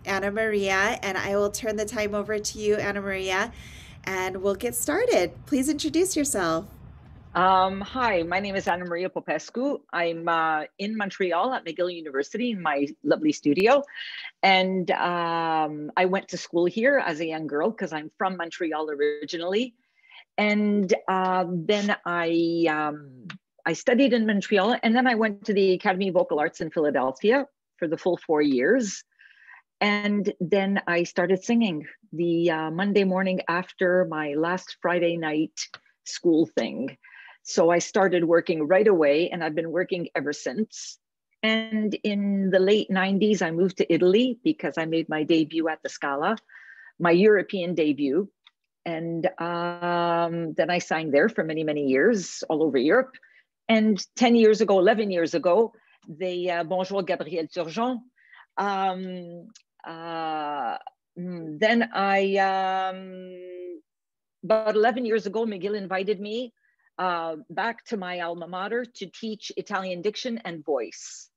Anna Maria, and I will turn the time over to you, Anna Maria, and we'll get started. Please introduce yourself. Hi, my name is Annamaria Popescu. I'm in Montreal at McGill University in my lovely studio. And I went to school here as a young girl because I'm from Montreal originally. And then I studied in Montreal, and then I went to the Academy of Vocal Arts in Philadelphia for the full 4 years. And then I started singing the Monday morning after my last Friday night school thing. So I started working right away, and I've been working ever since. And in the late 90s, I moved to Italy because I made my debut at the Scala, my European debut. And then I sang there for many, many years all over Europe. And 10 years ago, 11 years ago, they, bonjour Gabrielle Turgeon. Then about 11 years ago, McGill invited me back to my alma mater to teach Italian diction and voice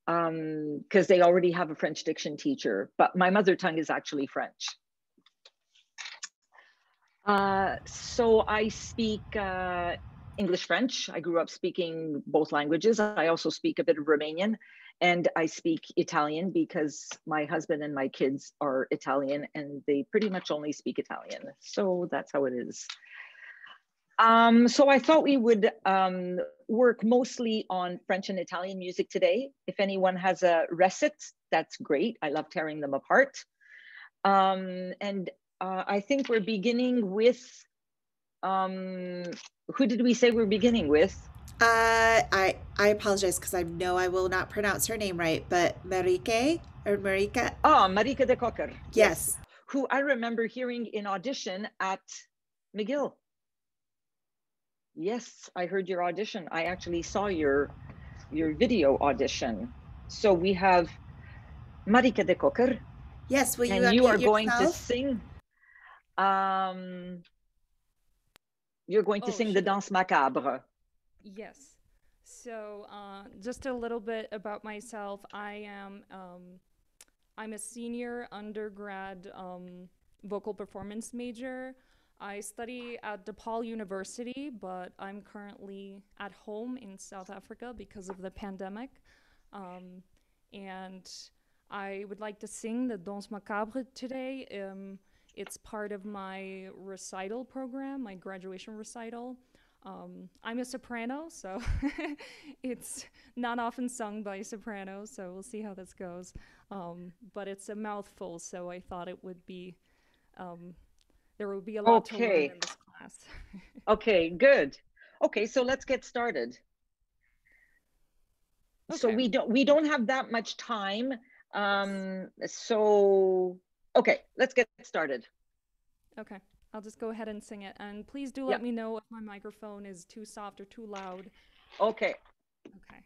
because they already have a French diction teacher, but my mother tongue is actually French. So I speak English, French. I grew up speaking both languages. I also speak a bit of Romanian, and I speak Italian because my husband and my kids are Italian and they pretty much only speak Italian. So that's how it is. So I thought we would work mostly on French and Italian music today. If anyone has a recit, that's great. I love tearing them apart. And I think we're beginning with, who did we say we're beginning with? I apologize because I know I will not pronounce her name right, but Marike or Marika? Oh, Marika de Cocker. Yes. Who I remember hearing in audition at McGill. Yes, I heard your audition. I actually saw your video audition. So we have Marika de Cocker. Yes, will you and you are unmute going to yourself? sing. You're going to sing the Danse Macabre. Yes. So just a little bit about myself. I'm a senior undergrad vocal performance major. I study at DePaul University, but I'm currently at home in South Africa because of the pandemic. And I would like to sing the Danse Macabre today. It's part of my recital program, my graduation recital. I'm a soprano, so it's not often sung by sopranos, so we'll see how this goes. But it's a mouthful, so I thought it would be, there would be a lot to learn in this class. Okay, good. Okay, so let's get started. Okay. So we don't have that much time. So, okay, let's get started. Okay. I'll just go ahead and sing it. And please do let me know if my microphone is too soft or too loud. Okay. Okay.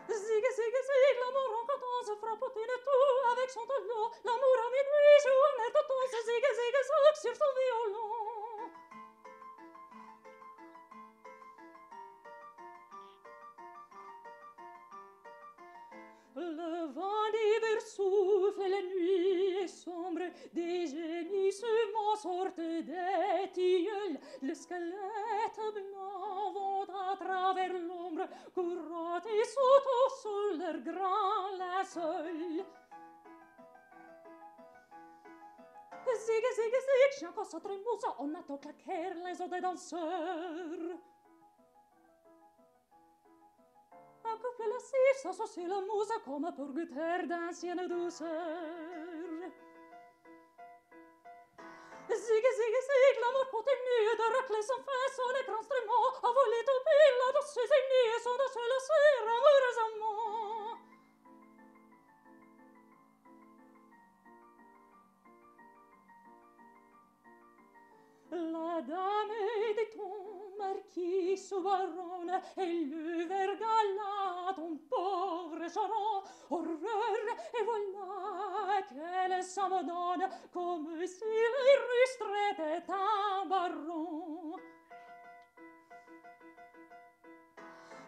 Zigue, zigue, zigue, l'amour en cadence frappotine tout avec son tableau. L'amour à minuit joue un air de danse. Zigue, zigue, zigue sur son violon. Le vent d'hiver souffle, la nuit est sombre, des gémissements sortent des tilleuls, le squelette blanc vont à travers l'ombre, courant et sautant sur leur grand linceul. Zigue, zigue, zigue, chien passe trémousse, on attend claquer les os des danseurs. Accouple la cire, s'associe la mousse comme pour goûter d'ancienne douceur. Zigue, zigue, zigue, l'amour continue de racler sans fin son écran instrument, a volé tout pile là dans ses ennemis, son de se laisser amoureusement. La dame de ton marquis sous baronne, et le vergala ton pauvre charon, horreur, et voilà qu'elle s'abandonne, comme si les rustres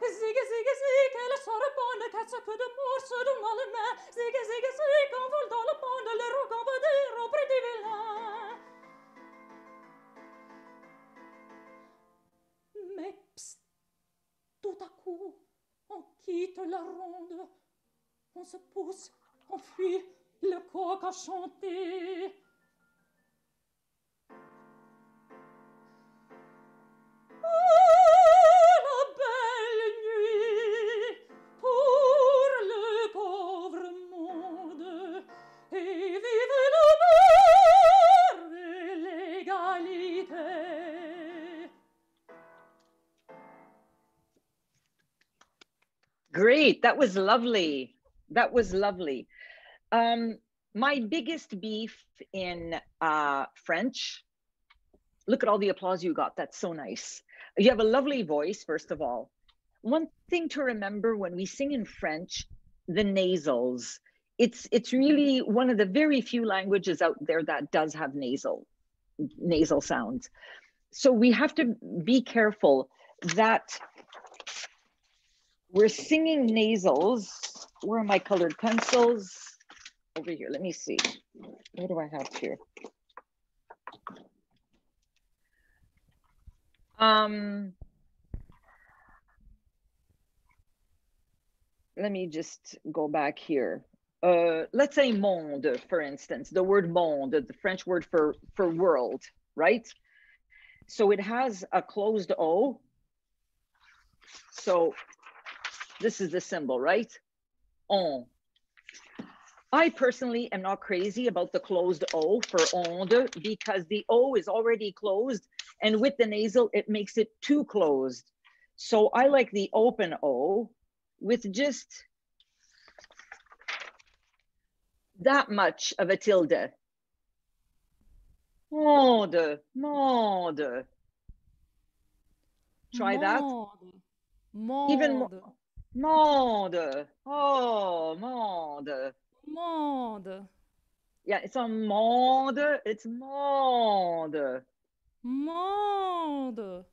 Zig, zig, zig, elle sort bonne, qu'elle se que de morceaux dans le main. Zig, zig, zig, on vole dans le pont, le rougon va dire auprès des vilains. Mais psst, tout à coup, on quitte la ronde. On se pousse, on fuit, le coq a chanté. Oh, la belle nuit pour le pauvre monde, et vive l'amour et l'égalité. Great. That was lovely. That was lovely. My biggest beef in French, look at all the applause you got. That's so nice. You have a lovely voice, first of all. One thing to remember when we sing in French, the nasals, it's really one of the very few languages out there that does have nasal sounds. So we have to be careful that we're singing nasals. Where are my colored pencils? Over here, let me see. What do I have here? Let me just go back here. Let's say monde, for instance, the word monde, the French word for world, right? So it has a closed O. So this is the symbol, right? On. I personally am not crazy about the closed O for onde because the O is already closed, and with the nasal, it makes it too closed. So I like the open O with just that much of a tilde. Monde, monde. Try that. Monde. Even more. Monde. Oh, monde. Monde. Yeah, it's a monde. It's monde. Monde.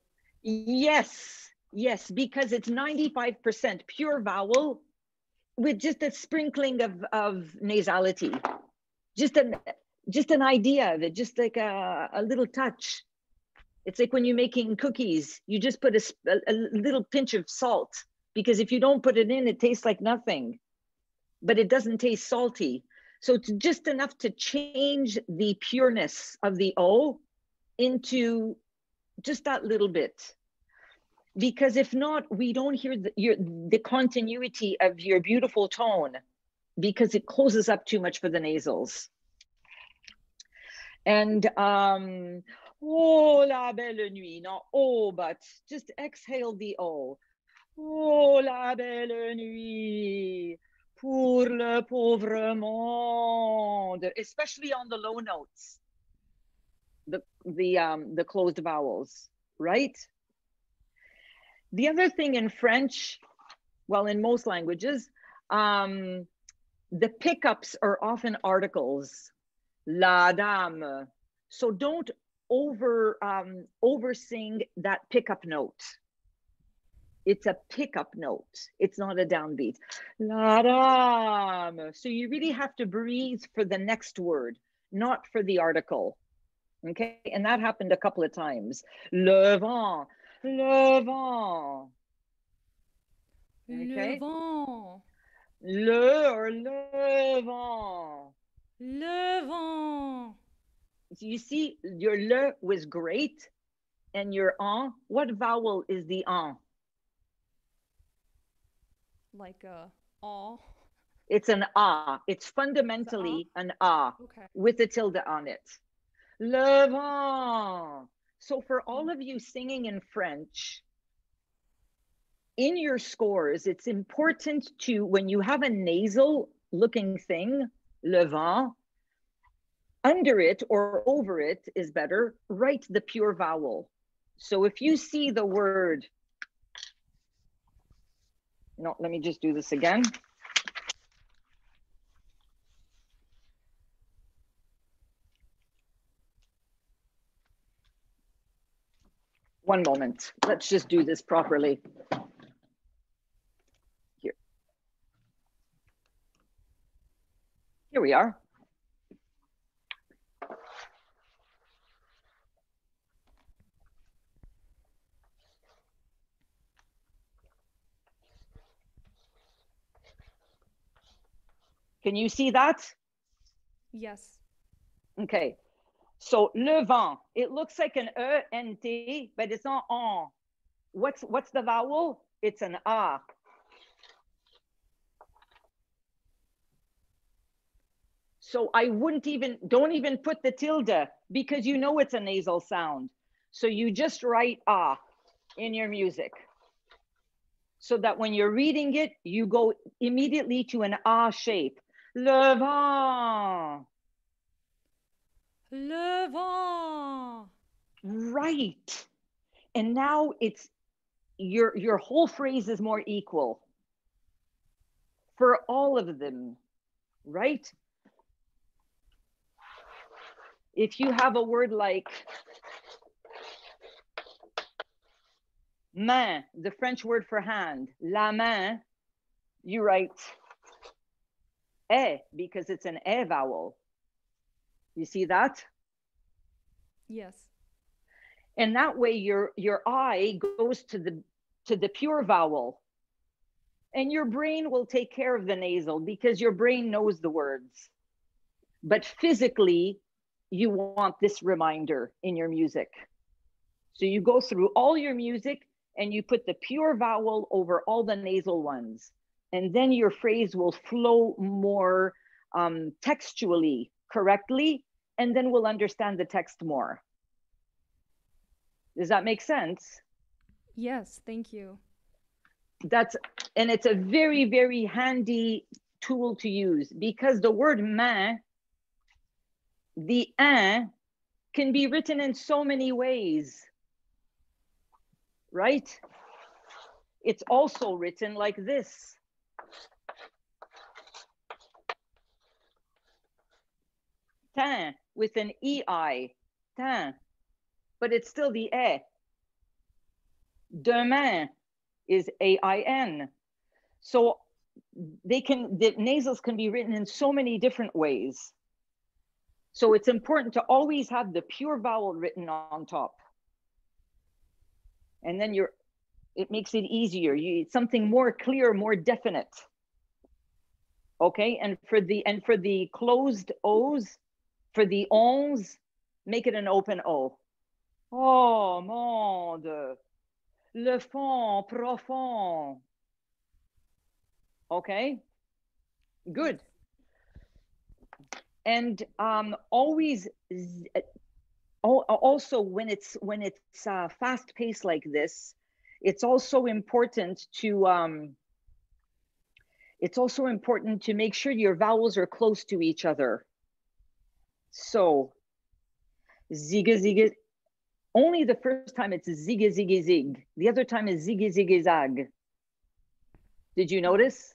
Yes, yes, because it's 95% pure vowel with just a sprinkling of nasality. Just an idea of it, just like a little touch. It's like when you're making cookies, you just put a little pinch of salt, because if you don't put it in, it tastes like nothing, but it doesn't taste salty. So it's just enough to change the pureness of the O into just that little bit. Because if not, we don't hear the continuity of your beautiful tone, because it closes up too much for the nasals. And oh, la belle nuit, not oh, but just exhale the O. Oh, la belle nuit pour le pauvre monde, especially on the low notes, the closed vowels, right? The other thing in French, well, in most languages, the pickups are often articles. La dame. So don't over-sing that pickup note. It's a pickup note. It's not a downbeat. La dame. So you really have to breathe for the next word, not for the article. Okay, and that happened a couple of times. Le vent. Le vent. Okay. Le vent. Le or le vent. Le vent. So you see, your le was great, and your en. What vowel is the en? Like a all. It's an ah. It's fundamentally an ah, okay, with a tilde on it. Le vent. So for all of you singing in French, in your scores, it's important to, when you have a nasal looking thing, le vent, under it or over it is better, write the pure vowel. So if you see the word, no, let me just do this again. One moment, let's just do this properly. Here we are. Can you see that? Yes. Okay. So le vent, it looks like an E-N-T, but it's not en. What's the vowel? It's an A. So I don't even put the tilde because you know it's a nasal sound. So you just write A in your music. So that when you're reading it, you go immediately to an A shape. Le vent. Le vent. Right. And now it's your whole phrase is more equal for all of them, right? If you have a word like main, the French word for hand, la main, you write e because it's an e vowel. You see that? Yes. And that way your I goes to the pure vowel. And your brain will take care of the nasal because your brain knows the words. But physically, you want this reminder in your music. So you go through all your music and you put the pure vowel over all the nasal ones. And then your phrase will flow more textually correctly, and then we'll understand the text more. Does that make sense? Yes, thank you. And it's a very, very handy tool to use because the word main, the un, can be written in so many ways, right? It's also written like this. Tin, with an EI, tin, but it's still the E. Demain is AIN. So the nasals can be written in so many different ways. So it's important to always have the pure vowel written on top. And then it makes it easier. It's something more clear, more definite. Okay, and for the closed O's, for the ons, make it an open O. Oh, monde, le fond profond. Okay, good. And always, also when it's fast paced like this, it's also important to make sure your vowels are close to each other. So, zigga zigga. Only the first time it's zigga zigga zig. The other time is zigga zigga zag. Did you notice?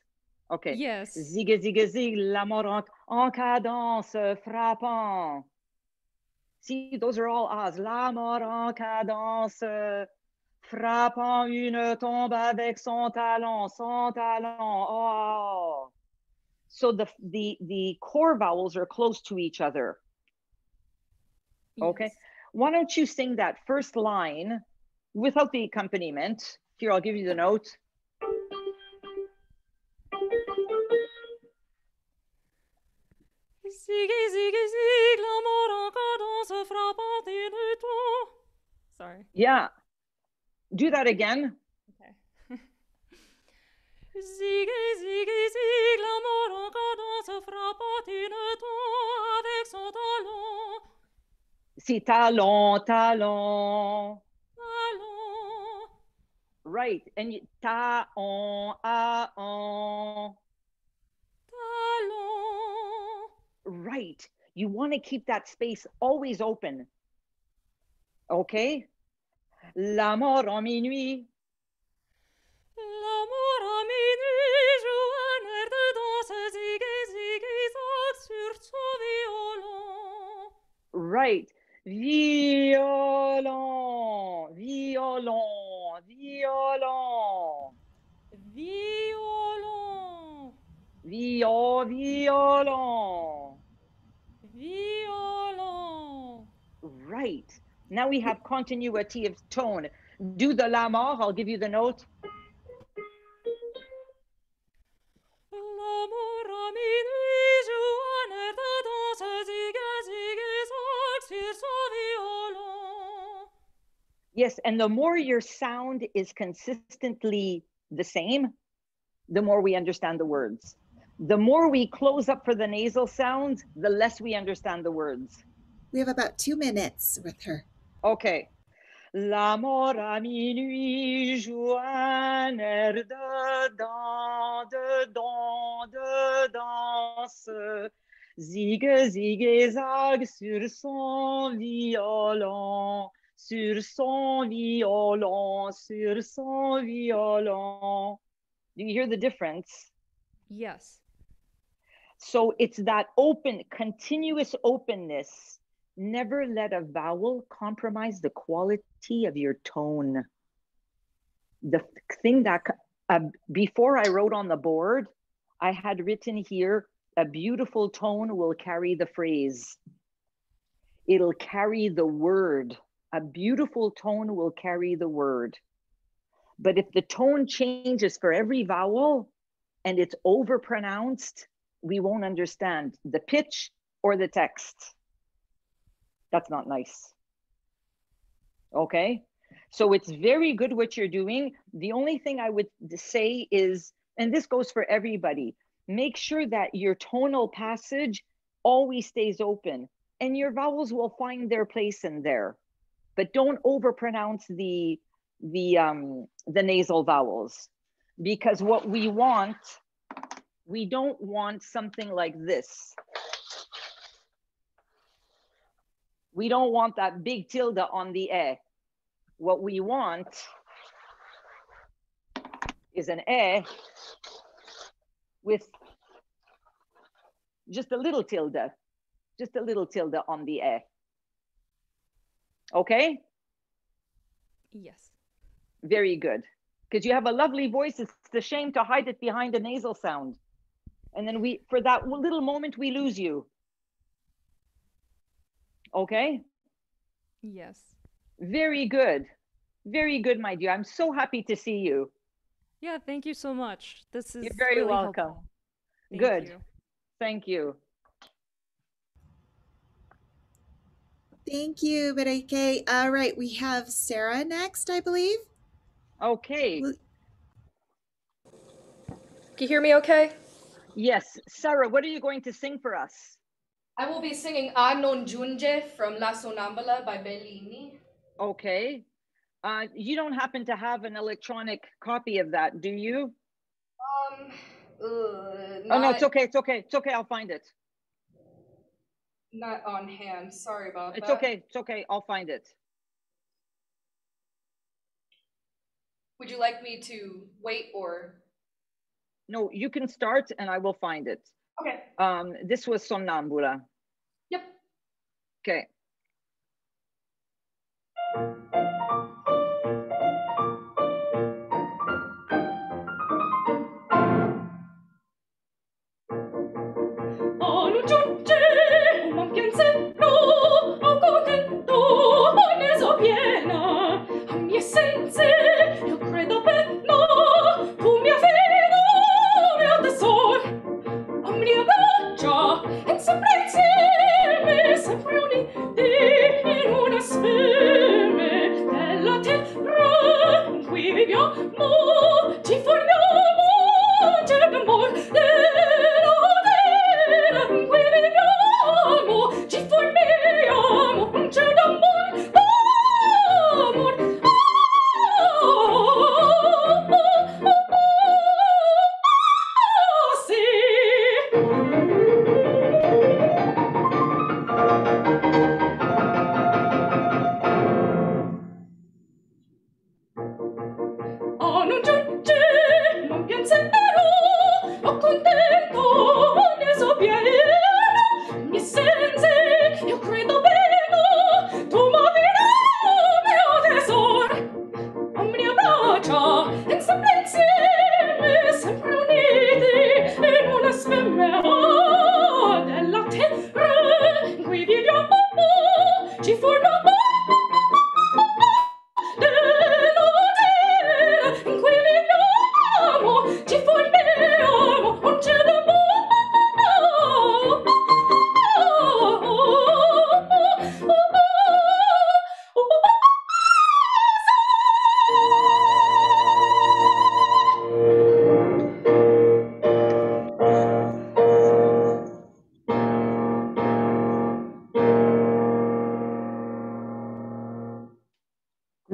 Okay. Yes. Zigga zigga zig, l'amour en cadence, frappant. See, those are all A's. L'amour en cadence, frappant une tombe avec son talent, son talent. Oh. So the core vowels are close to each other. Okay. Yes. Why don't you sing that first line without the accompaniment? Here, I'll give you the note. Ziggy, ziggy, zig, l'amour en cadence frappant une tour. Sorry. Yeah. Do that again. Okay. Ziggy, ziggy, zig, l'amour en cadence frappant une tour avec son talon. See, talon, talon. Talon. Right. And ta, on, a, on. Talon. Right. You want to keep that space always open. Okay? L'amour en minuit. L'amour à minuit joue un air de danse ziggy, ziggy, zag sur son violon. Right. Violon, violon, violon. Violon. Violon. right. Now we have continuity of tone. Do the la mort, I'll give you the note. Yes, and the more your sound is consistently the same, the more we understand the words. The more we close up for the nasal sounds, the less we understand the words. We have about 2 minutes with her. Okay. La mort à minuit, joannère de danse, zigue, zigue, zag sur son violon, sur son violon, sur son violon. Do you hear the difference? Yes. So it's that open, continuous openness. Never let a vowel compromise the quality of your tone. The thing that, before I wrote on the board, I had written here, a beautiful tone will carry the phrase. It'll carry the word. A beautiful tone will carry the word. But if the tone changes for every vowel and it's overpronounced, we won't understand the pitch or the text. That's not nice. Okay, so it's very good what you're doing. The only thing I would say is, and this goes for everybody, make sure that your tonal passage always stays open and your vowels will find their place in there, but don't overpronounce the nasal vowels, because what we don't want something like this. We don't want that big tilde on the e. What we want is an e with just a little tilde on the e. Okay? Yes. Very good. Because you have a lovely voice. It's a shame to hide it behind a nasal sound. And then for that little moment, we lose you. Okay? Yes. Very good. Very good, my dear. I'm so happy to see you. Yeah, thank you so much. This is You're very really welcome. helpful. Good. You. Thank you. Thank you, Bereke. All right, we have Sarah next, I believe. Okay. Well, Can you hear me okay? Yes. Sarah, what are you going to sing for us? I will be singing A Non Giunge from La Sonnambula by Bellini. Okay. You don't happen to have an electronic copy of that, do you? Oh no, it's okay. It's okay. It's okay. I'll find it. Not on hand. Sorry about that. It's okay. It's okay. I'll find it. Would you like me to wait or? No, you can start and I will find it. Okay. This was Sonnambula. Yep. Okay. Sempre uniti in una speme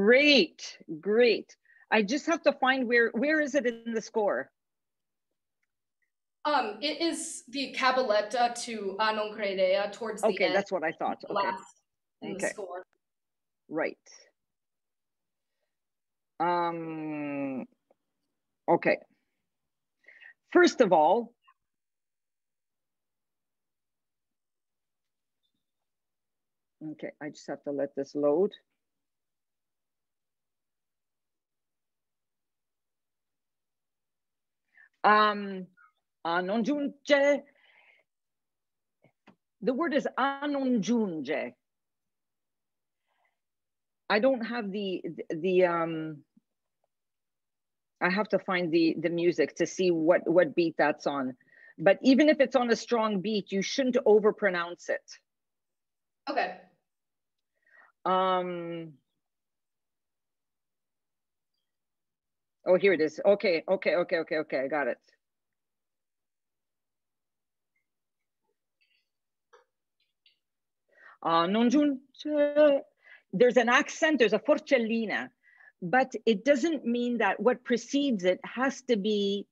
Great, great. I just have to find where is it in the score? It is the cabaletta to A non credea towards the end. Okay, that's what I thought. Okay. Last in the score. Right. Okay. First of all, okay, I just have to let this load. Non giunge. The word is a non giunge. I don't have I have to find the music to see what beat that's on. But even if it's on a strong beat, you shouldn't overpronounce it. Okay. Oh, here it is. Okay. I got it. Non giunge. There's an accent, there's a forcellina, but it doesn't mean that what precedes it has to be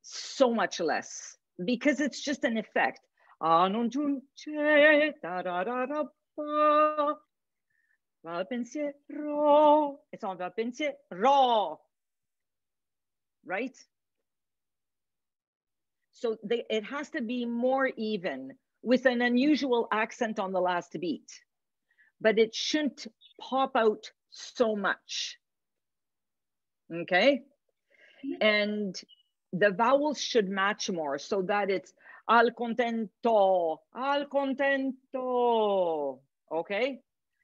so much less, because it's just an effect. Non giunge, da da da da ba. Va pensiero. It's on va pensiero. Right? So it has to be more even, with an unusual accent on the last beat, but it shouldn't pop out so much. Okay? And the vowels should match more, so that it's al contento, al contento. Okay?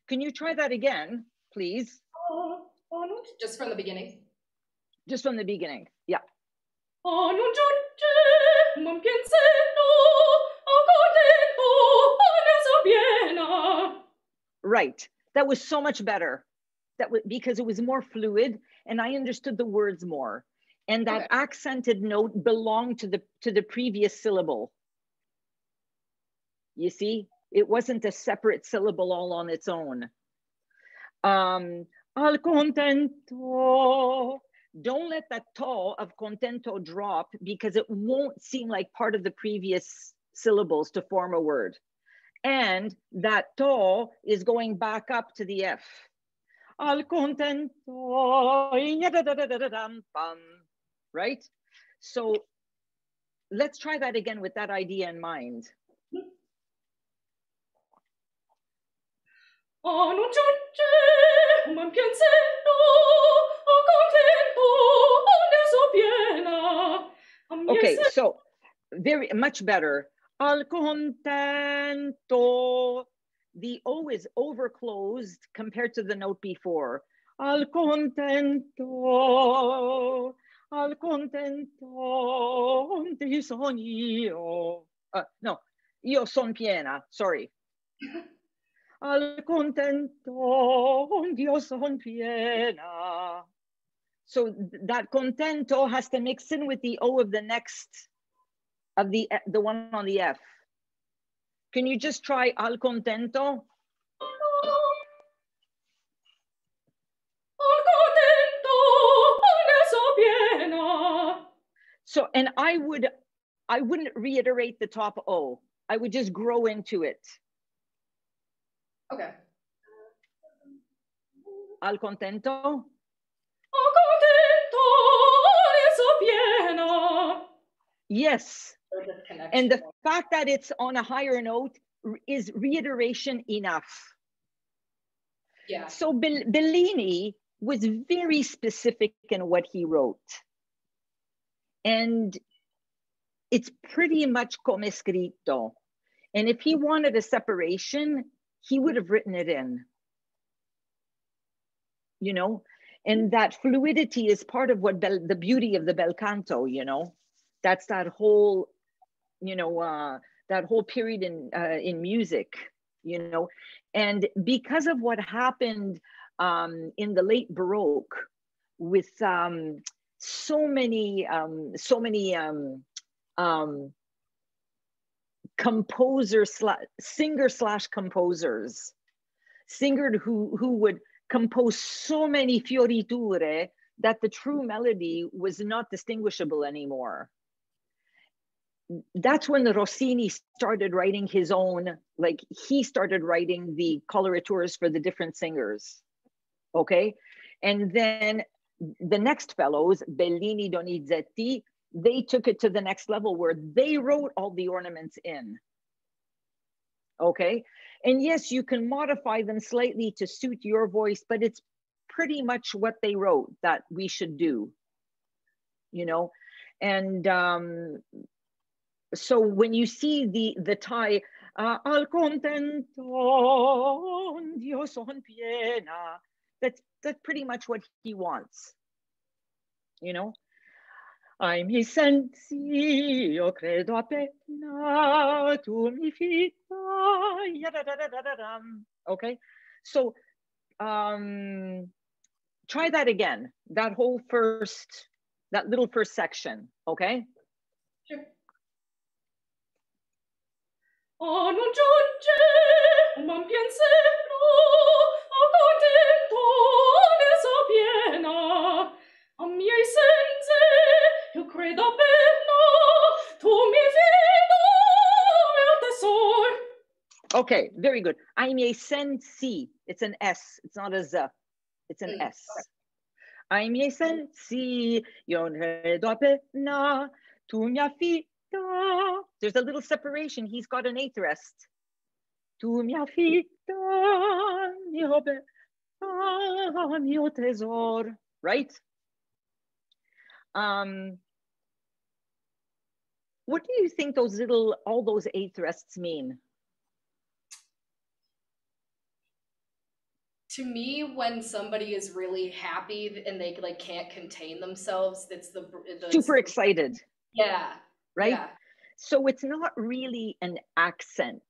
Can you try that again, please? Just from the beginning. Just from the beginning, yeah. Right, that was so much better. That was because it was more fluid and I understood the words more. And that accented note belonged to the previous syllable. You see, it wasn't a separate syllable all on its own. Al contento. Don't let that to of contento drop, because it won't seem like part of the previous syllables to form a word. And that to is going back up to the F. Al contento. Right? So let's try that again with that idea in mind. Okay, so very much better. Al contento. The O is overclosed compared to the note before. Al contento. Al contento di son io. No, io son piena, sorry. Al contento io son piena. So that contento has to mix in with the O of the next, of the one on the F. Can you just try al contento? So, and I wouldn't reiterate the top O. I would just grow into it. Okay. Al contento. Yes. And the fact that it's on a higher note is reiteration enough. Yeah. So Bellini was very specific in what he wrote. And it's pretty much come scritto. And if he wanted a separation, he would have written it in. You know, and that fluidity is part of what the beauty of the bel canto, you know. That's that whole, you know, that whole period in music, you know. And because of what happened in the late Baroque with so many composers, singer/composers, singer who would composed so many fioriture that the true melody was not distinguishable anymore. That's when the Rossini started writing his own, like he started writing the coloratures for the different singers, okay? And then the next fellows, Bellini, Donizetti, they took it to the next level where they wrote all the ornaments in, okay? And yes, you can modify them slightly to suit your voice, but it's pretty much what they wrote that we should do, you know? And so when you see the Thai, al contento, Dio son piena, that's pretty much what he wants, you know? Ai miei sensi, io credo appena tu mi fida. Okay, so try that again, that whole that little first section, okay? Sure. Oh, non giunge un pensiero, a contento ne so piena, a miei sensi, io credo appena, tu mi fido, mio tesoro. Okay, very good. Ai miei sensi, it's an S, it's not a Z, it's an S. Ai miei sensi, io credo appena, tu mi affida. There's a little separation. He's got an eighth rest. Tu mi affida, mio tesor, right? What do you think all those eighth rests mean? To me, when somebody is really happy and they like can't contain themselves, that's the super excited. Yeah. Right? Yeah. So it's not really an accent.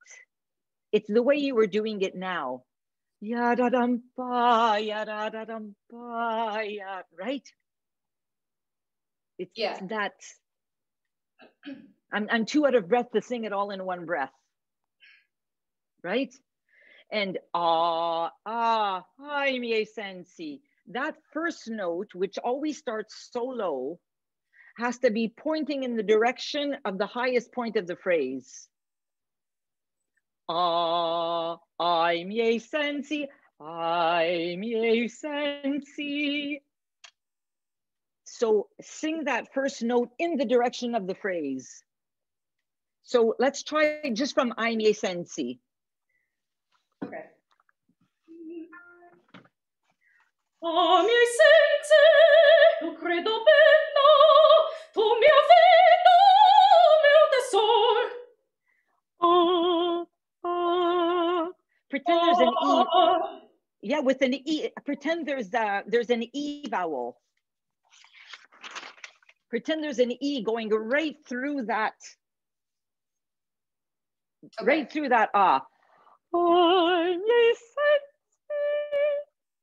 It's the way you were doing it now. Ya da dum ba, ya da da dum ba, ya, right? It's that. I'm too out of breath to sing it all in one breath. Right? And ai miei sensi. That first note, which always starts so low, has to be pointing in the direction of the highest point of the phrase. Ai miei sensi, ai miei sensi. So sing that first note in the direction of the phrase. So let's try just from ai miei sensi. Okay. Ai miei sensi, io credo appena, tu mi affido, mio tesoro. Pretend there's an E. Yeah, with an E. Pretend there's an E vowel. Pretend there's an E going right through that. Okay. Right through that ah.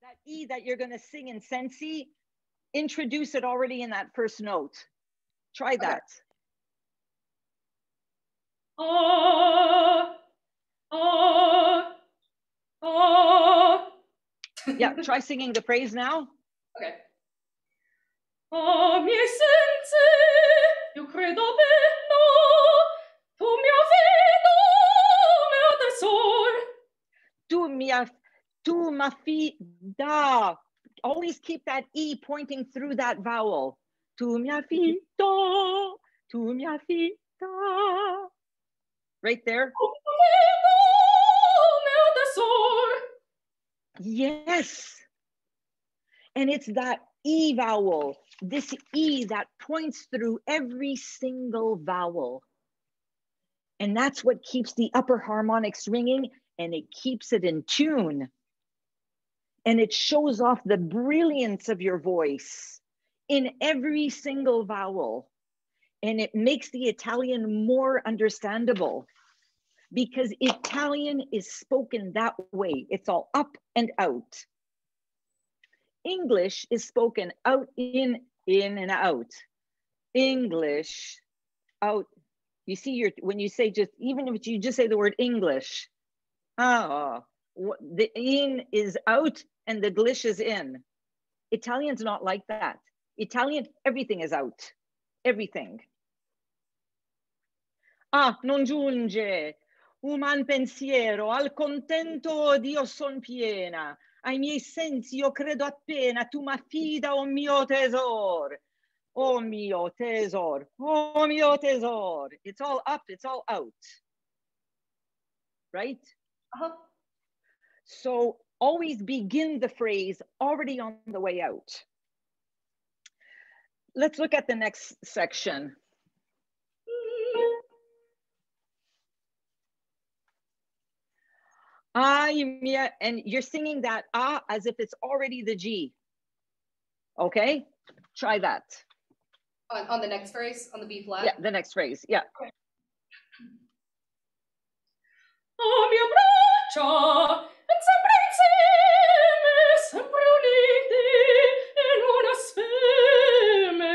That E that you're going to sing in sensi, introduce it already in that first note. Try that. Yeah, try singing the praise now. Okay. A miei sensi, io credo appena, tu mi affido, mio tesoro. Tu m'affida. Always keep that E pointing through that vowel. Tu mi affido, tu mi affida. Right there. Yes. And it's that E vowel, this E that points through every single vowel. And that's what keeps the upper harmonics ringing, and it keeps it in tune. And it shows off the brilliance of your voice in every single vowel. And it makes the Italian more understandable, because Italian is spoken that way. It's all up and out. English is spoken out, in and out. English, out. You see, when you say even if you just say the word English, the in is out and the glish is in. Italian's not like that. Italian, everything is out. Everything. Ah, non giunge uman pensiero, al contento d'io son piena, ai miei sensi io credo appena, tu m'affida, o mio tesor. Oh mio tesor, oh mio tesor. It's all up, it's all out. Right? So always begin the phrase already on the way out. Let's look at the next section. And you're singing that ah as if it's already the G. Okay, try that. On the next phrase, on the B flat? Yeah, the next phrase, yeah. Okay. A mia braccia, sempre insieme, sempre uniti in una speme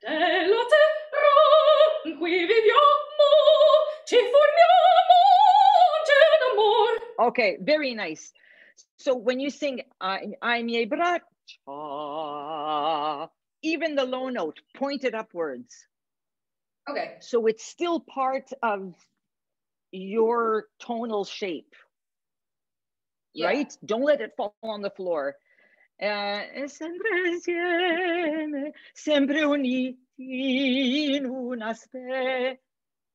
della terra in cui viviamo, ci formiamo un d'amor. Okay, very nice. So when you sing ai miei braccia, even the low note, point it upwards. Okay. So it's still part of your tonal shape, right? Don't let it fall on the floor. Sempre insieme, sempre uniti in una specie.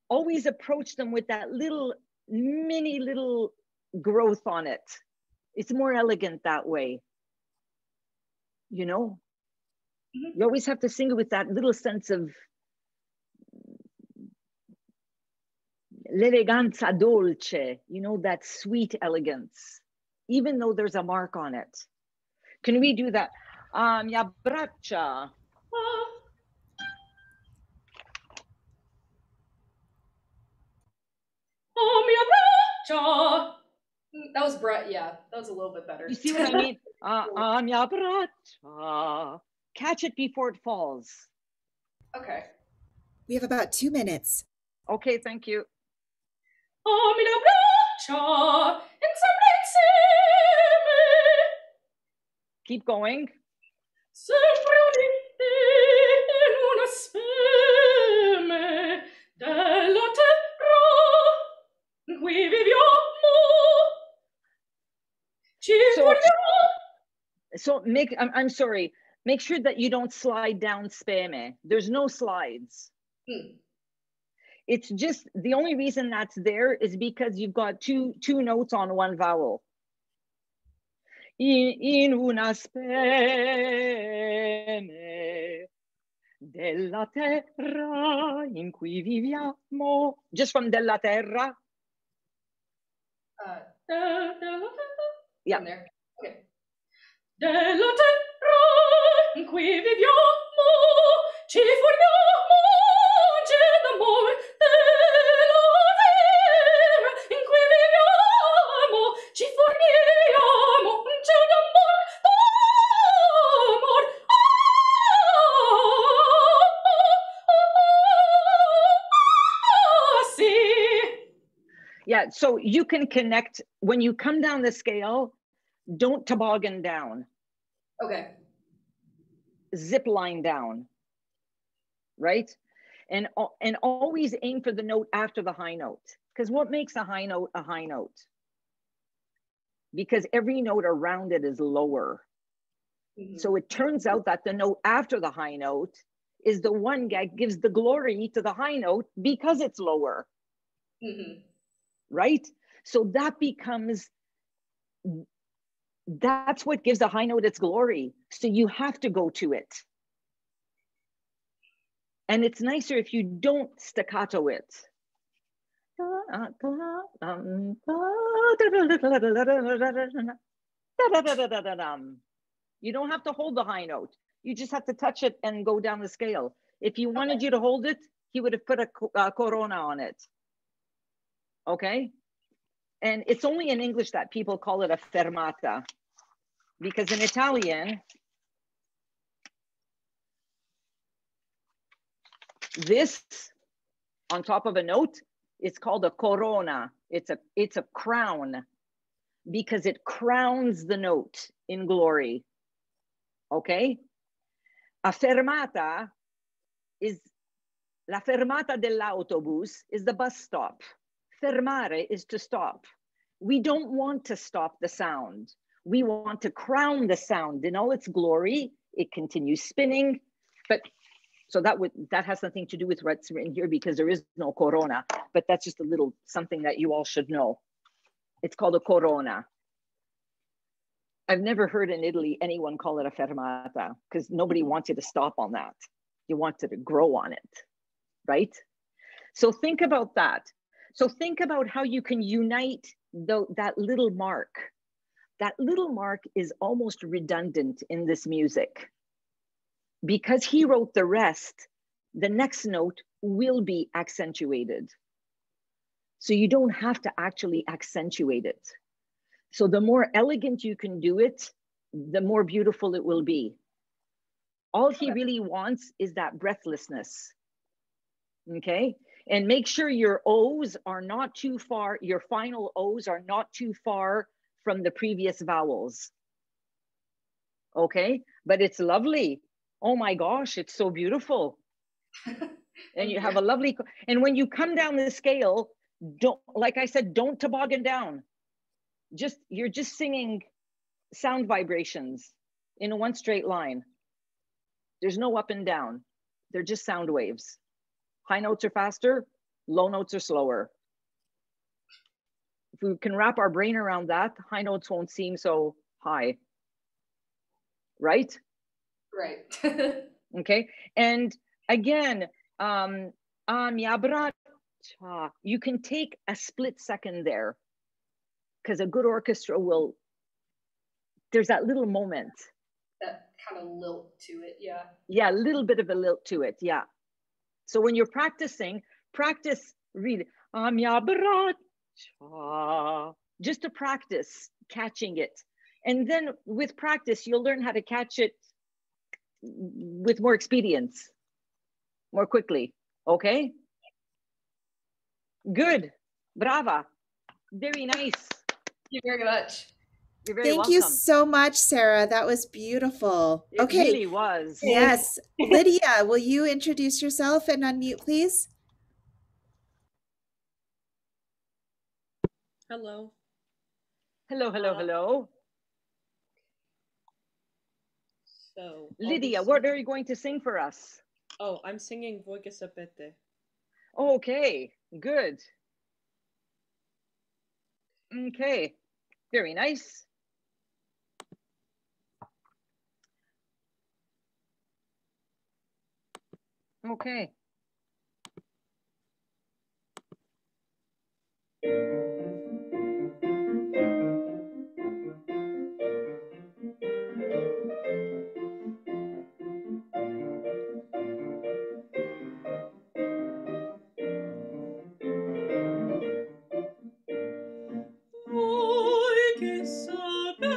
Always approach them with that little mini little growth on it. It's more elegant that way. You know, you always have to sing it with that little sense of l'eleganza dolce, you know, that sweet elegance, even though there's a mark on it. Can we do that? Mia braccia. Oh, mia braccia. That was Brett, yeah. That was a little bit better. You see what I mean? Mia braccia. Catch it before it falls. Okay. We have about 2 minutes. Okay, thank you. Oh, mia braccia, sempre insieme. Keep going. Sempre uniti in una speme della terra in cui viviamo. Ci formiamo. So I'm sorry, make sure that you don't slide down speme. There's no slides. It's just, the only reason that's there is because you've got two notes on one vowel. In una speme della terra in cui viviamo. Just from della terra. Della terra. Yeah. From there. Okay. Della terra in cui viviamo, ci formiamo un d'amore. Della terra in cui viviamo, ci formiamo un d'amore. Yeah, so you can connect, when you come down the scale, don't toboggan down. Okay. Zip line down, right? And always aim for the note after the high note. Because what makes a high note a high note? Because every note around it is lower. So it turns out that the note after the high note is the one that gives the glory to the high note because it's lower. Right? So that becomes, that's what gives the high note its glory. So you have to go to it. And it's nicer if you don't staccato it. You don't have to hold the high note. You just have to touch it and go down the scale. If he wanted you to hold it, he would have put a corona on it. Okay? And it's only in English that people call it a fermata. Because in Italian, this on top of a note, it's called a corona. It's a crown. because it crowns the note in glory. Okay? A fermata is, la fermata dell'autobus is the bus stop. Fermare is to stop. We don't want to stop the sound. We want to crown the sound in all its glory. It continues spinning, but so that has nothing to do with what's written here because there is no corona, but that's just a little something that you all should know. It's called a corona. I've never heard in Italy anyone call it a fermata because nobody wants you to stop on that. You want it to grow on it, right? So think about that. So think about how you can unite that little mark. That little mark is almost redundant in this music. Because he wrote the rest, the next note will be accentuated. So you don't have to actually accentuate it. So the more elegant you can do it, the more beautiful it will be. All he really wants is that breathlessness, okay? And make sure your O's are not too far, your final O's are not too far from the previous vowels, okay? But it's lovely. Oh my gosh, it's so beautiful. And you have a lovely, and when you come down the scale, don't, like I said, don't toboggan down. You're just singing sound vibrations in one straight line. There's no up and down. They're just sound waves. High notes are faster, low notes are slower. If we can wrap our brain around that, high notes won't seem so high, right? Right. Okay, and again, you can take a split second there because a good orchestra will, there's that little moment. That kind of lilt to it, yeah. Yeah, a little bit of a lilt to it, yeah. So when you're practicing, practice really, just to practice catching it. And then with practice, you'll learn how to catch it with more experience, more quickly, okay? Good, brava, very nice. Thank you very much. You're very Thank welcome. you so much, Sarah. That was beautiful. It Okay. really was. Yes. Lydia, will you introduce yourself and unmute, please? Hello. Hello, hello, hello. So, Lydia, what are you going to sing for us? Oh, I'm singing Voi che sapete. Okay, good. Okay, very nice. Okay. Voi che sapete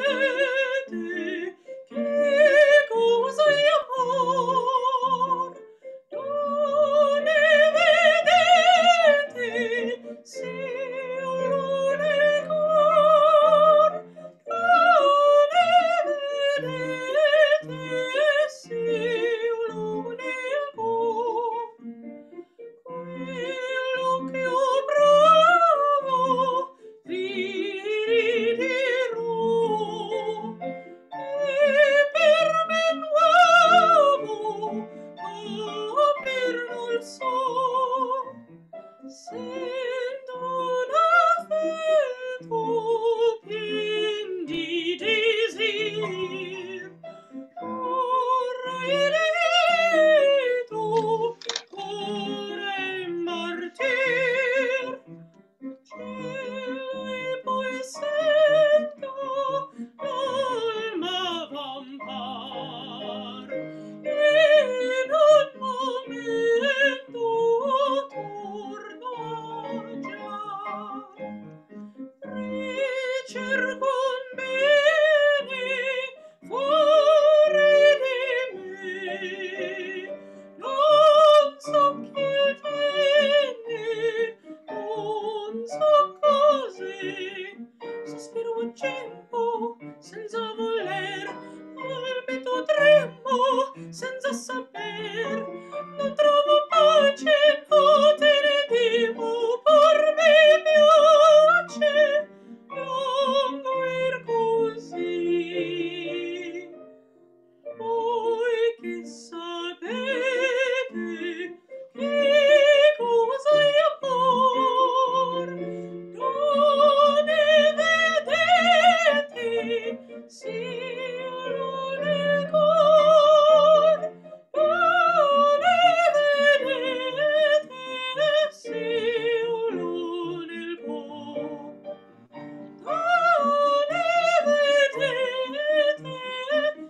che cosa è amor, senza saper, non trovo pace, potere vivo, por me piace, languir così. Voi che sapete che cosa è amor, dove vedete solo nel cor, dove vedete solo nel cor, dove vedete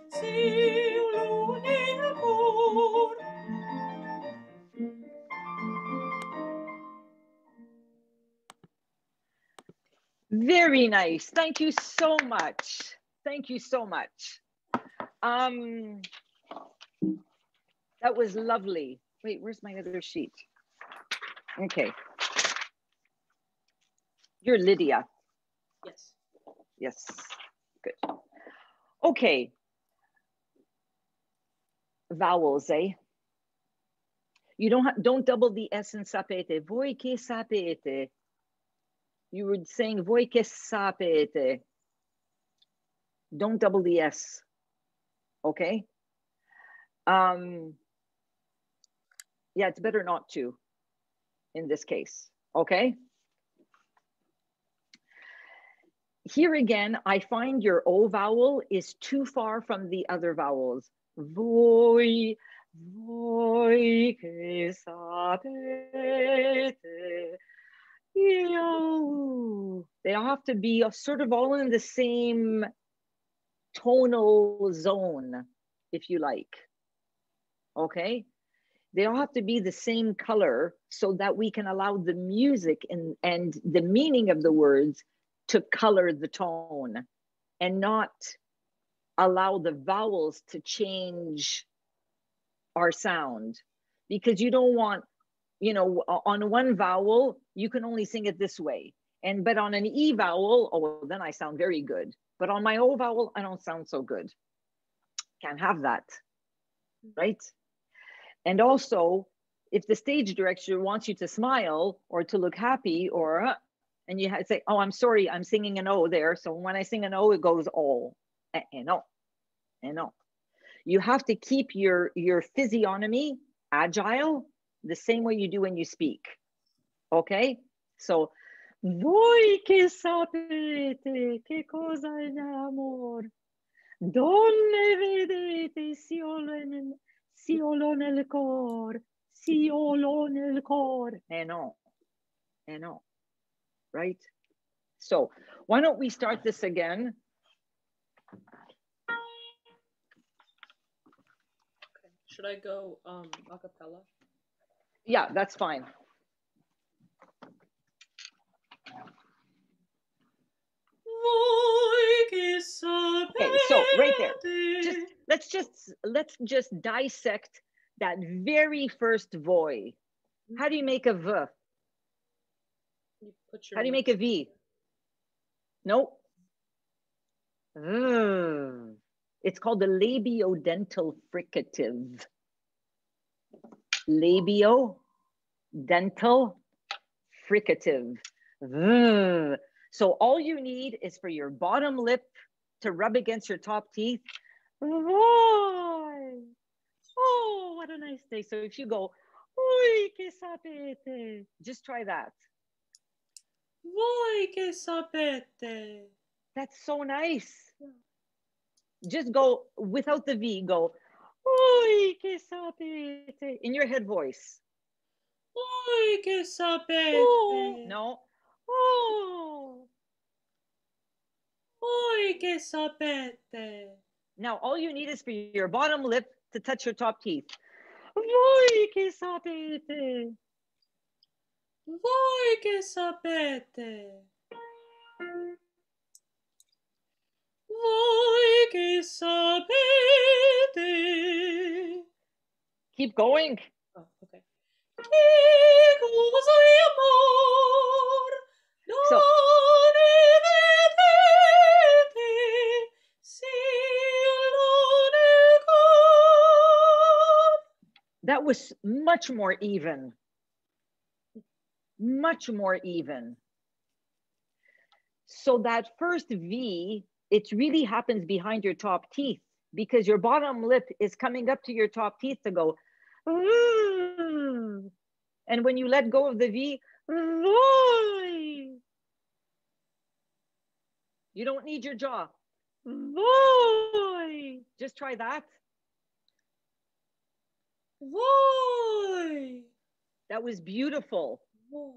solo nel cor. Very nice. Thank you so much. Thank you so much. That was lovely. Wait, where's my other sheet? Okay. You're Lydia. Yes. Yes. Good. Okay. Vowels, eh? You don't double the S in sapete. Voi che sapete. You were saying voi che sapete. Don't double the S. Okay? Yeah, it's better not to in this case. Okay? Here again, I find your O vowel is too far from the other vowels. Voi, voi che sapete. Io. They have to be sort of all in the same tonal zone, if you like. Okay? They all have to be the same color so that we can allow the music and the meaning of the words to color the tone and not allow the vowels to change our sound, because you don't want, you know, on one vowel you can only sing it this way, but on an E vowel, oh, then I sound very good, but on my O vowel I don't sound so good. Can't have that, right? And also, if the stage director wants you to smile or to look happy, or and you say, oh, I'm sorry, I'm singing an O there, so when I sing an O it goes O. No. You have to keep your physiognomy agile the same way you do when you speak. Okay? So, voi che sapete che cosa è l'amor, donne vedete solo nel cor, solo nel cor. No. Right? So, why don't we start this again? Should I go a cappella? Yeah, that's fine. Okay, so right there, let's just dissect that very first voi. How do you make a V? How do you make a V? Nope. It's called the labiodental fricative. Labiodental fricative. So all you need is for your bottom lip to rub against your top teeth. Oh, what a nice day. So if you go, voi che sapete, just try that. Voi che sapete. That's so nice. Just go without the V, go, voi che sapete, in your head voice. Voi che sapete. Oh, no. Oh. Voi che sapete. Now, all you need is for your bottom lip to touch your top teeth. Voi che sapete. Voi che sapete. Voi che sapete. Keep going. Oh, okay. Che cosa è amor? So, That was much more even. Much more even. So that first V, it really happens behind your top teeth because your bottom lip is coming up to your top teeth to go, "Ooh." And when you let go of the V, "Voy." You don't need your jaw. Voy. Just try that. Voy. That was beautiful. Voy.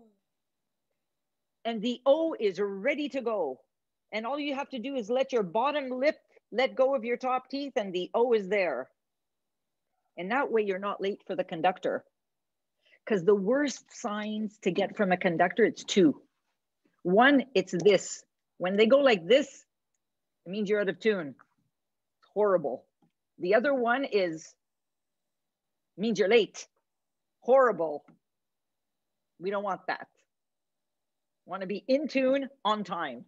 And the O is ready to go. And all you have to do is let your bottom lip let go of your top teeth and the O is there. And that way you're not late for the conductor. Because the worst signs to get from a conductor, it's two. One, it's this. When they go like this, it means you're out of tune. It's horrible. The other one means you're late. Horrible. We don't want that. Want to be in tune on time,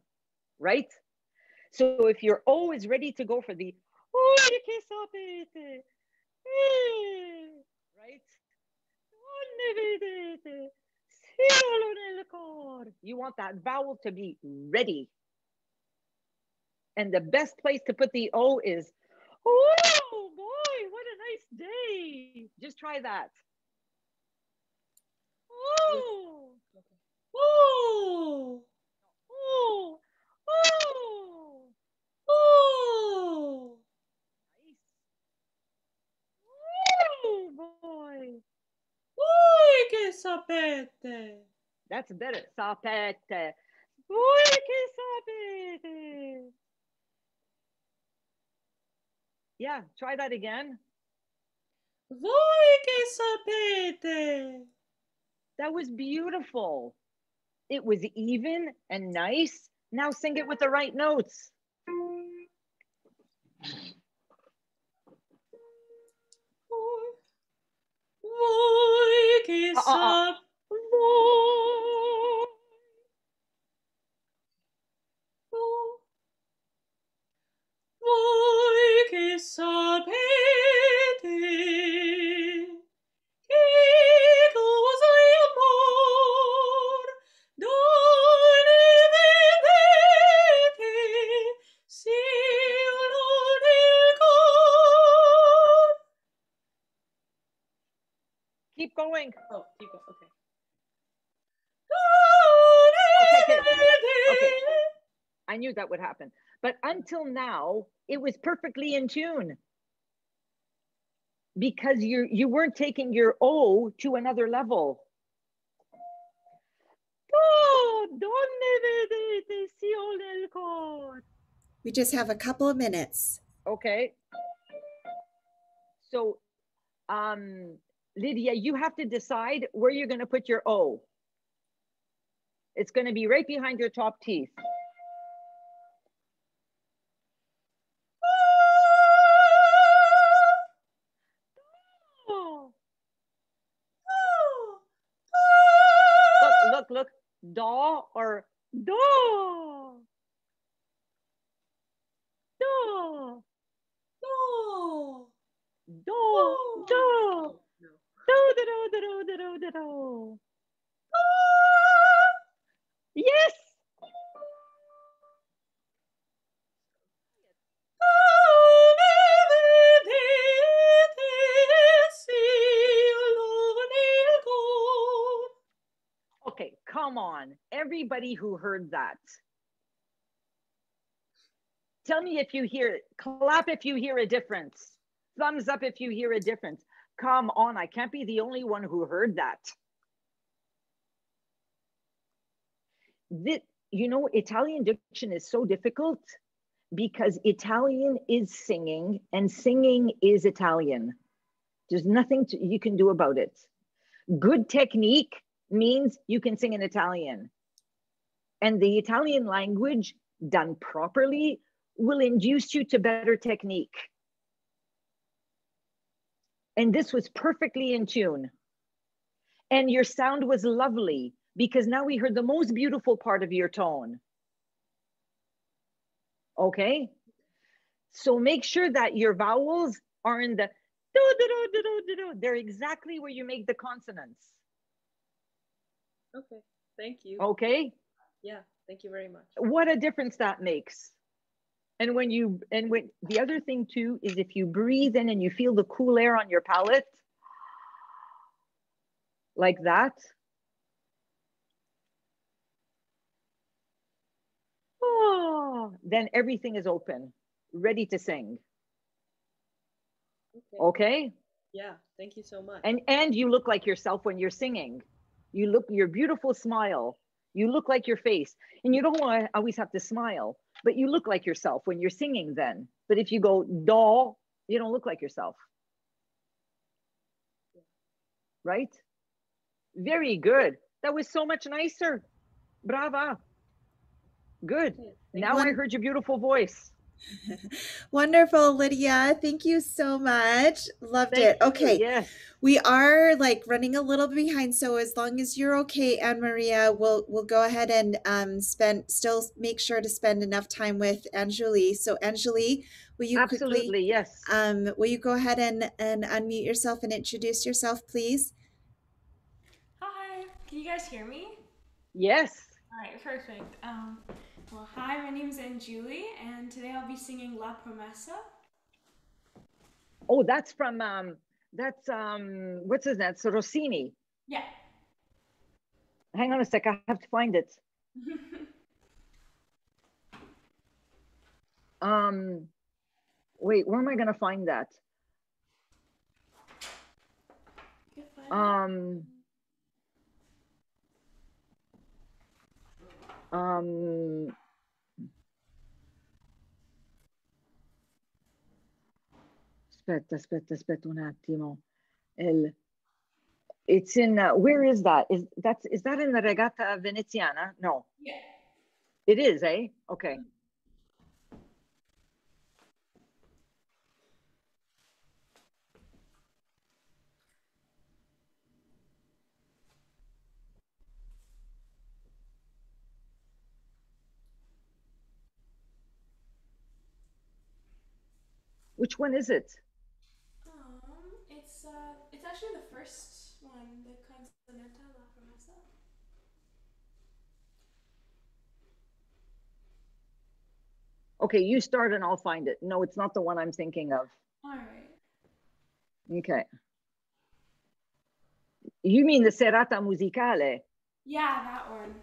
right? So if your O is ready to go for the right? You want that vowel to be ready. And the best place to put the O is, oh boy, what a nice day. Just try that. Oh, Oh. oh, oh. Oh. Nice. Oh boy. Uy, che sapete. That's better. Sapete. Uy, che sapete. Yeah, try that again. Voi che sapete. That was beautiful. It was even and nice. Now sing it with the right notes. Voi che sapete. Voi che sapete che cosa è amor, dove vedete solo nel cor. Keep going. Oh, keep going. Okay. Okay. I knew that would happen. But until now, it was perfectly in tune. Because you weren't taking your O to another level. We just have a couple of minutes. Okay. So, Lydia, you have to decide where you're going to put your O. It's going to be right behind your top teeth. Look, do or do. Do. No. Do. Do. Do. Yes. Okay, come on. Everybody who heard that. Tell me if you hear it. Clap if you hear a difference. Thumbs up if you hear a difference. Come on, I can't be the only one who heard that. You know, Italian diction is so difficult because Italian is singing and singing is Italian. There's nothing you can do about it. Good technique means you can sing in Italian. And the Italian language done properly will induce you to better technique. And this was perfectly in tune. And your sound was lovely because now we heard the most beautiful part of your tone. Okay? So make sure that your vowels are in the Do, do, do, do, do, do, do. They're exactly where you make the consonants. Okay. Thank you. Okay? Yeah. Thank you very much. What a difference that makes. And when the other thing too is if you breathe in and you feel the cool air on your palate, like that. Oh, then everything is open, ready to sing. Okay. Okay? Yeah. Thank you so much. And you look like yourself when you're singing. You look your beautiful smile. You look like your face. And you don't always have to smile, but you look like yourself when you're singing then. But if you go do, you don't look like yourself. Right? Very good. That was so much nicer. Brava. Good. Now I heard your beautiful voice. Wonderful, Lydia. Thank you so much. Loved Thank it. you. Okay. Yes. We are like running a little bit behind, so as long as you're okay, Annamaria, we'll go ahead and make sure to spend enough time with Anjali. So Anjali, will you Absolutely, quickly yes. will you go ahead and unmute yourself and introduce yourself, please? Hi, can you guys hear me? Yes. All right, perfect. Well, hi, my name is Anjuli, and today I'll be singing La Promesa. Oh, that's from what's his name? It's Rossini. Yeah. Hang on a sec, I have to find it. Wait, where am I gonna find that? Aspetta un attimo. It's in where is that? Is that in the Regatta Veneziana? No. Yeah. It is, eh? Okay. Which one is it? It's actually the first one, the Canzonetta La Promesa. Okay, you start and I'll find it. No, it's not the one I'm thinking of. All right. Okay. You mean the Serata Musicale? Yeah, that one.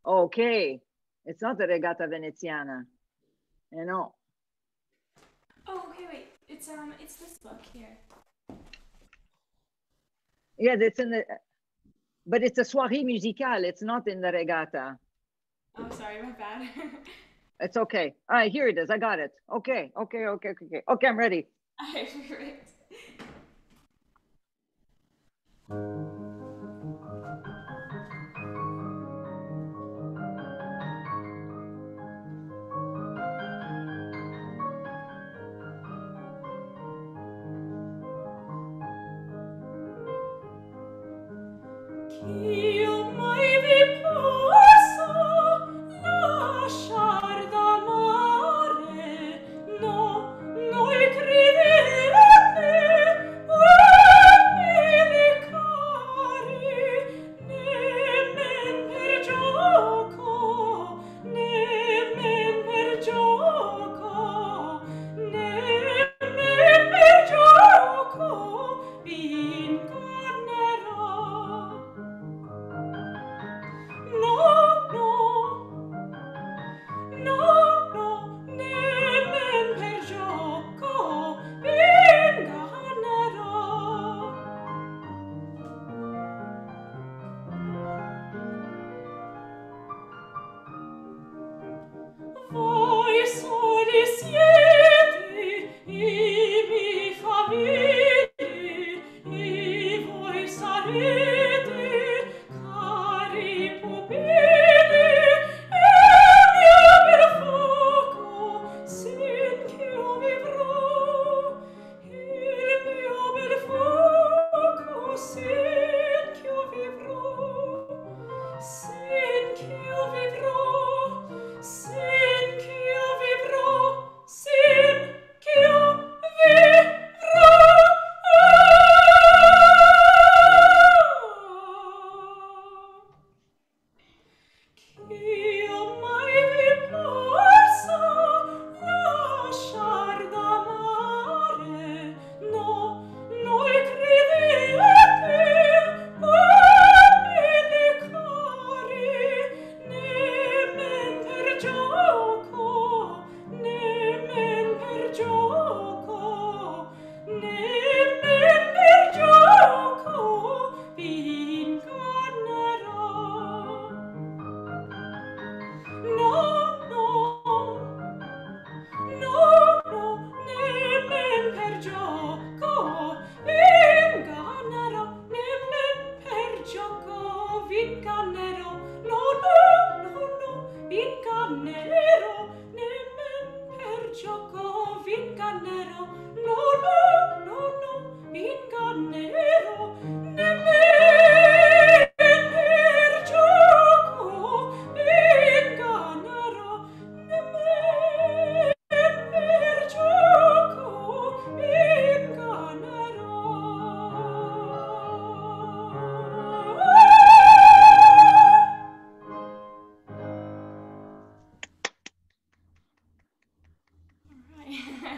Okay. It's not the Regatta Veneziana. No. Oh, okay, wait. It's this book here. Yeah, it's in the, but it's a soirée musicale. It's not in the Regatta. Oh, sorry, my bad. It's okay. All right, here it is. I got it. Okay, I'm ready. All right, perfect. Io mai vi posso lasciar d'amare, no, noi credete, uomini cari, nemmen per gioco, nemmen per gioco, nemmen per gioco, vi ingannerò.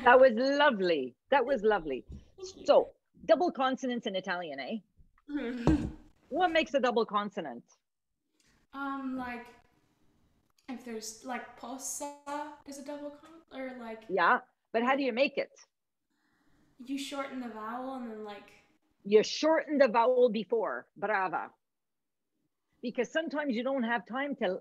That was lovely. That was lovely. So, double consonants in Italian, eh? What makes a double consonant? Like if there's like posa is a double con, or like Yeah, but how do you make it? you shorten the vowel and then like You shorten the vowel before, brava. Because sometimes you don't have time to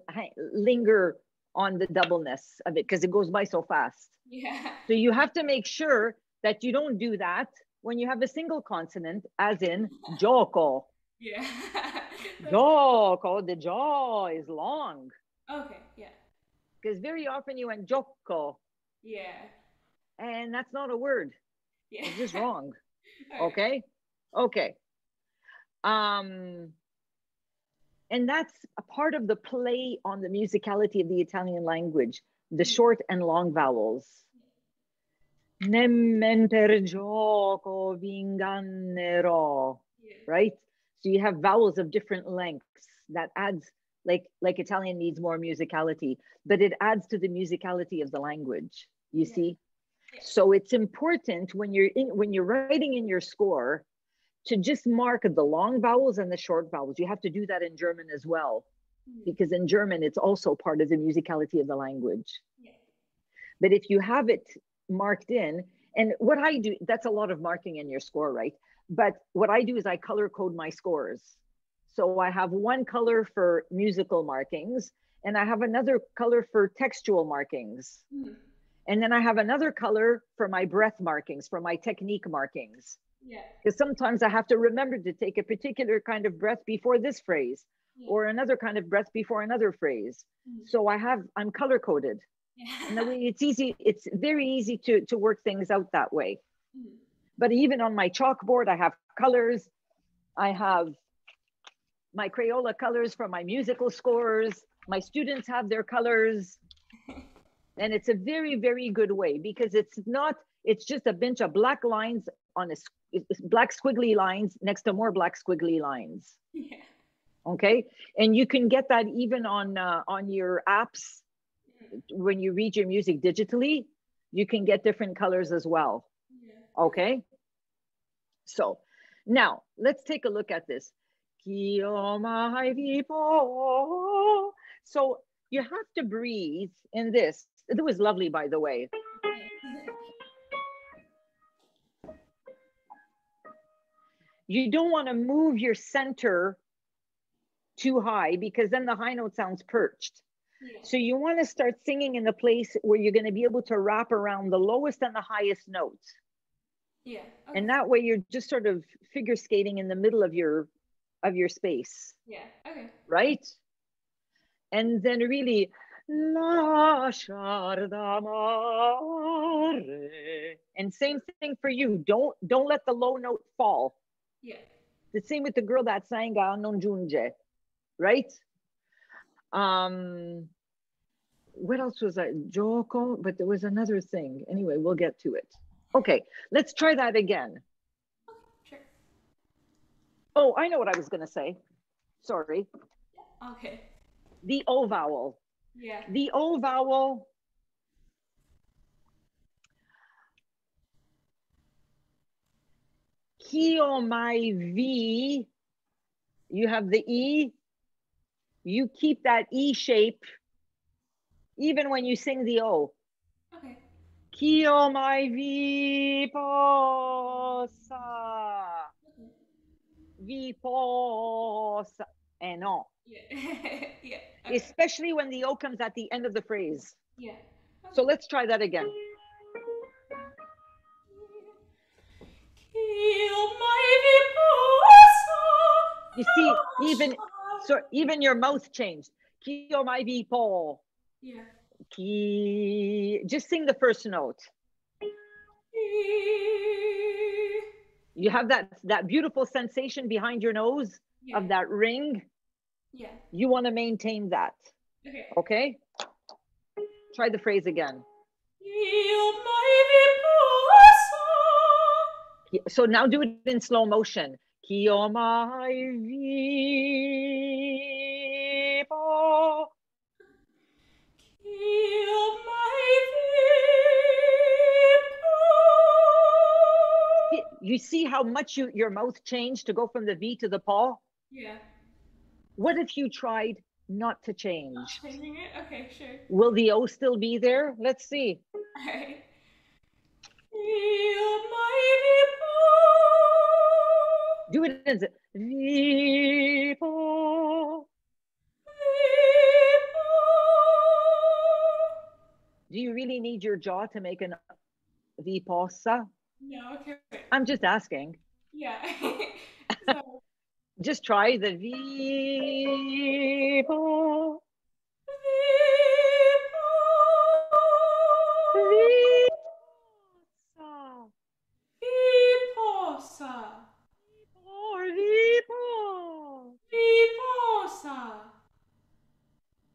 linger on the doubleness of it because it goes by so fast. yeah. So you have to make sure that you don't do that when you have a single consonant, as in gioco. Yeah. Gioco, the jaw is long. Okay, yeah. Because very often you went gioco. Yeah. And that's not a word. Yeah. It's just wrong. Okay? Okay. And that's a part of the play on the musicality of the Italian language, the short and long vowels. Nemmen per gioco vingannerò, right? So you have vowels of different lengths. That adds, like Italian needs more musicality, but it adds to the musicality of the language, you see? So it's important when you're writing in your score to just mark the long vowels and the short vowels. You have to do that in German as well, because in German, it's also part of the musicality of the language. But if you have it marked in, and what I do, that's a lot of marking in your score, right? But what I do is I color code my scores. So I have one color for musical markings, and I have another color for textual markings. And then I have another color for my breath markings, for my technique markings. Because sometimes I have to remember to take a particular kind of breath before this phrase, or another kind of breath before another phrase. So I'm color coded. And that way it's very easy to work things out that way. But even on my chalkboard, I have colors. I have my Crayola colors for my musical scores. My students have their colors. And it's a very, very good way, because it's just a bunch of black lines on black squiggly lines next to more black squiggly lines. Okay. And you can get that even on your apps. When you read your music digitally, you can get different colors as well. Okay. So now let's take a look at this. So you have to breathe in this. It was lovely, by the way. You don't want to move your center too high, because then the high note sounds perched. So you want to start singing in the place where you're going to be able to wrap around the lowest and the highest notes. And that way you're just sort of figure skating in the middle of your space. Right? And then really lasciar d'amare. And same thing for you. Don't let the low note fall. The same with the girl that sang Non giunge, right? What else was I? Gioco, but there was another thing. Anyway, we'll get to it. Okay, let's try that again. Sure. Oh, I know what I was going to say. Sorry. Okay. The O vowel. The O vowel. Kio mai V. You have the E. You keep that E shape even when you sing the O. Okay. Kio mai vi possa. Vi possa. And no. Okay. Especially when the O comes at the end of the phrase. Okay. So let's try that again. You see, even your mouth changed. Kio mai vi po. Just sing the first note. You have that beautiful sensation behind your nose of that ring. You want to maintain that. Okay? Try the phrase again. So now do it in slow motion. Kio mai vi po. You see how much your mouth changed to go from the V to the paw? Yeah. What if you tried not to change? Not changing it? Okay, sure. Will the O still be there? Let's see. Alright. Do it as Vipo. Do you really need your jaw to make an Viposa? No, okay. I'm just asking. Yeah. So. Just try the Vipo. Viposa. Vipo. Viposa.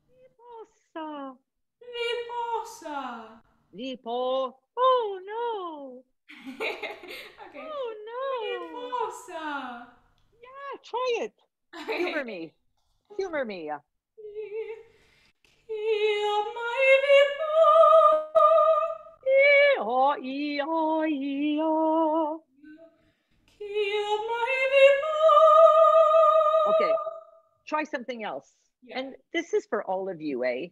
Viposa. Viposa. Vipo. Oh no. Okay. Oh no. Viposa. Yeah, try it. Humor me. Humor me. Kill my vipo. Oh, oh, oh. Kill my vipo. Okay, try something else. Yeah. And this is for all of you, eh?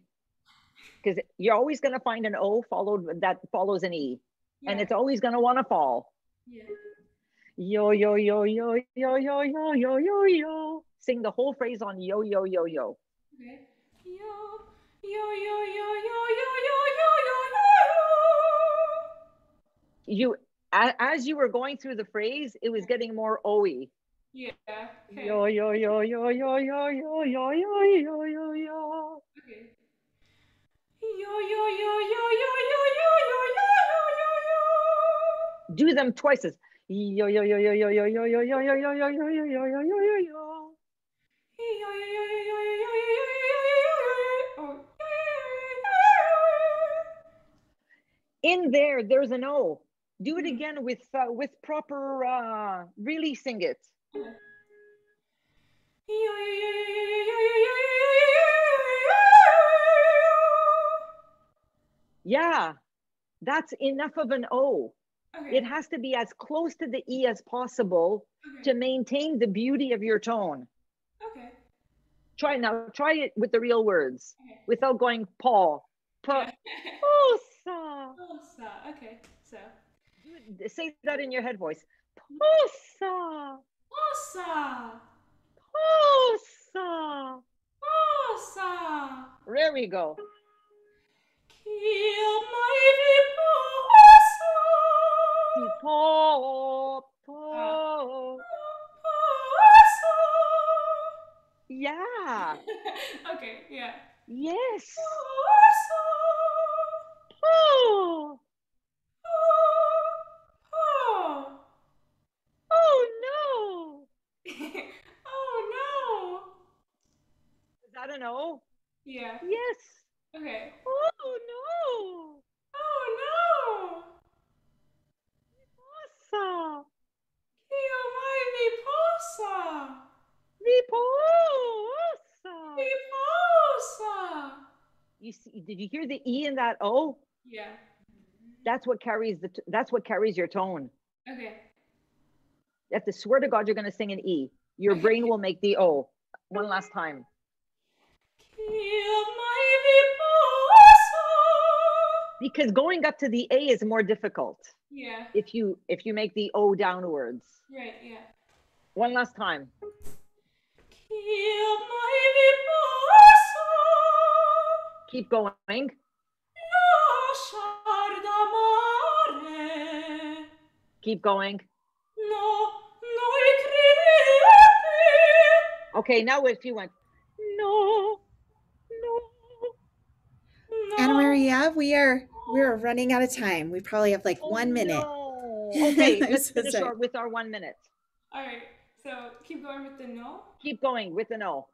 Because you're always going to find an O followed that follows an E. Yeah. And it's always going to want to fall. Yeah. Yo, yo, yo, yo, yo, yo, yo, yo, yo, yo. Sing the whole phrase on yo, yo, yo, yo. Okay. Yo, yo, yo, yo, yo, yo, yo, yo, yo, yo. You, as you were going through the phrase, it was getting more O-y. Yeah. Okay. Yo, yo, yo, yo, yo, yo, yo, yo, yo, yo, yo, yo. Okay. Yo, yo, yo, yo, yo, yo, yo, yo, yo, yo, yo. Do them twice as yo, yo, yo, yo, yo, yo, yo, yo, yo, yo, yo, yo, yo, yo, yo, yo, yo, yo, yo. In there, there's an O. Do it again with proper, really sing it. Yeah, that's enough of an O. Okay. It has to be as close to the E as possible to maintain the beauty of your tone. Okay. Try it with the real words without going paw. Yeah. Posa. Posa. Okay, so. Say that in your head voice. Posa. Posa. Posa. Posa. There we go. Kill my viposa. Yeah. Okay, yeah. Yes. Oh. Oh no. Oh no. Is that an O? Yeah. Yes. Okay. Oh no. Oh no. Viposa. Kill my viposa. Viposa. Viposa. You see, did you hear the E in that O? Yeah. That's what carries your tone. Okay. You have to swear to God you're going to sing an E. Your brain will make the O. One last time. Kill my viposa. Because going up to the A is more difficult. Yeah. If you make the O downwards. Right, yeah. One last time. Kill my viposa. Keep going. Keep going. Okay, now if you went, no. Annamaria, we're running out of time. We probably have like 1 minute. No. Okay, let's finish with our 1 minute. All right, so keep going with the no. Keep going with the no.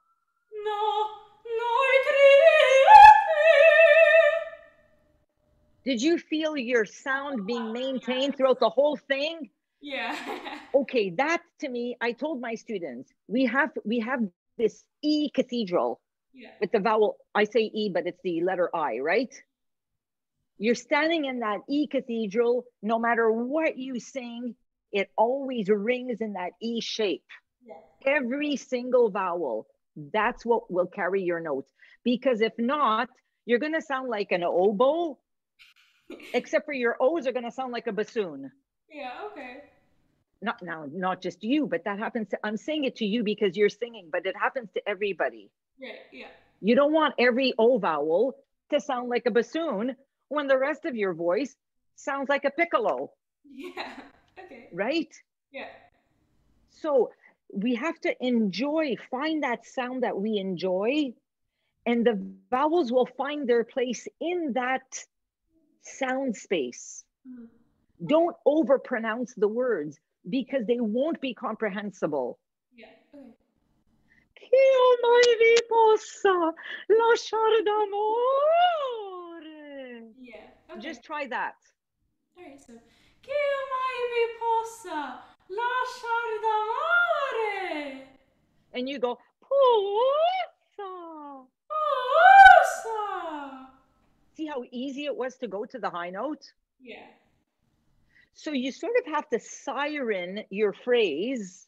Did you feel your sound being maintained throughout the whole thing? Yeah. Okay, that to me, I told my students, we have this E cathedral with the vowel. I say E, but it's the letter I, right? You're standing in that E cathedral, no matter what you sing, it always rings in that E shape. Yeah. Every single vowel. That's what will carry your notes. Because if not, you're going to sound like an oboe, except for your O's are going to sound like a bassoon. Yeah, okay. Not just you, but that happens to, I'm saying it to you because you're singing, but it happens to everybody. Right, yeah. You don't want every O vowel to sound like a bassoon when the rest of your voice sounds like a piccolo. Yeah, okay. Right? Yeah. So we have to find that sound that we enjoy, and the vowels will find their place in that sound space. Don't overpronounce the words because they won't be comprehensible. Yeah, okay. Che mai vi possa lasciare d'amore. Yeah, okay. Just try that. All right, so che mai vi possa lasciare d'amore. And you go, possa. Possa. See how easy it was to go to the high note? Yeah. So you sort of have to siren your phrase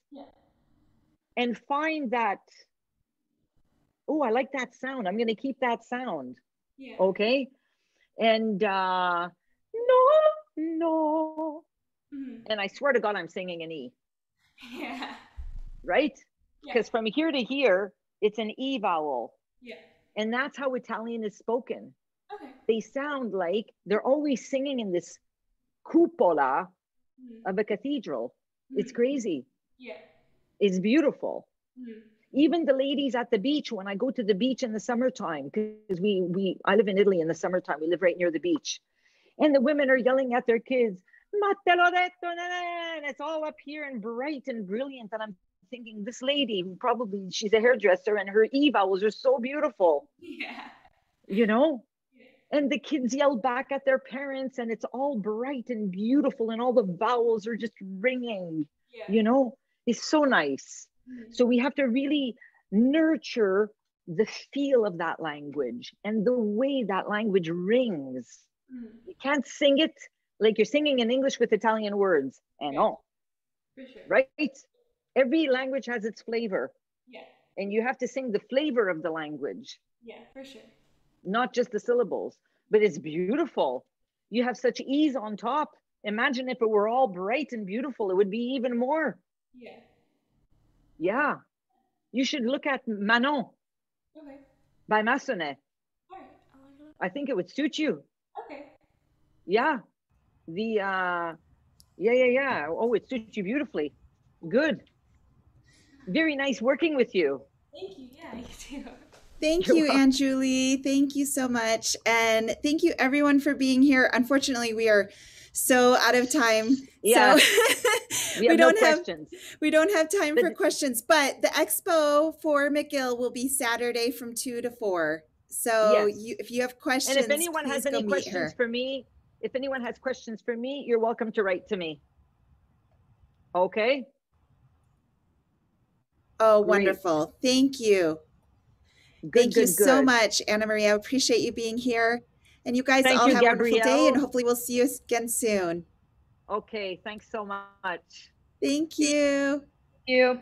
and find that, oh, I like that sound. I'm going to keep that sound. Yeah. Okay. And no. And I swear to God, I'm singing an E. Yeah. Right? Because from here to here, it's an E vowel. Yeah. And that's how Italian is spoken. Okay. They sound like they're always singing in this cupola of a cathedral. It's crazy. Yeah. It's beautiful. Even the ladies at the beach, when I go to the beach in the summertime, because I live in Italy in the summertime, we live right near the beach. And the women are yelling at their kids, "Ma te l'ho detto," and it's all up here and bright and brilliant. And I'm thinking, this lady, probably she's a hairdresser, and her E vowels are so beautiful. Yeah. You know? And the kids yell back at their parents, and it's all bright and beautiful, and all the vowels are just ringing. You know? It's so nice. So we have to really nurture the feel of that language and the way that language rings. You can't sing it like you're singing in English with Italian words. And right? Every language has its flavor. Yeah. And you have to sing the flavor of the language. Yeah, for sure. Not just the syllables, but it's beautiful. You have such ease on top. Imagine if it were all bright and beautiful, it would be even more. Yeah. Yeah. You should look at Manon by Massenet. All right. I think it would suit you. Okay. Yeah. Yeah. Oh, it suits you beautifully. Good. Very nice working with you. Thank you. Yeah, you too. Thank you, Aunt Julie. Thank you so much. And thank you everyone for being here. Unfortunately, we are so out of time. Yeah. So we don't have time for questions, but the expo for McGill will be Saturday from 2 to 4. So if you have questions, and if anyone has any questions for me, you're welcome to write to me. Okay. Oh, great. Wonderful. Thank you. Thank you so much, Annamaria. I appreciate you being here. And you guys all have a wonderful day, and hopefully we'll see you again soon. Okay. Thanks so much. Thank you. Thank you.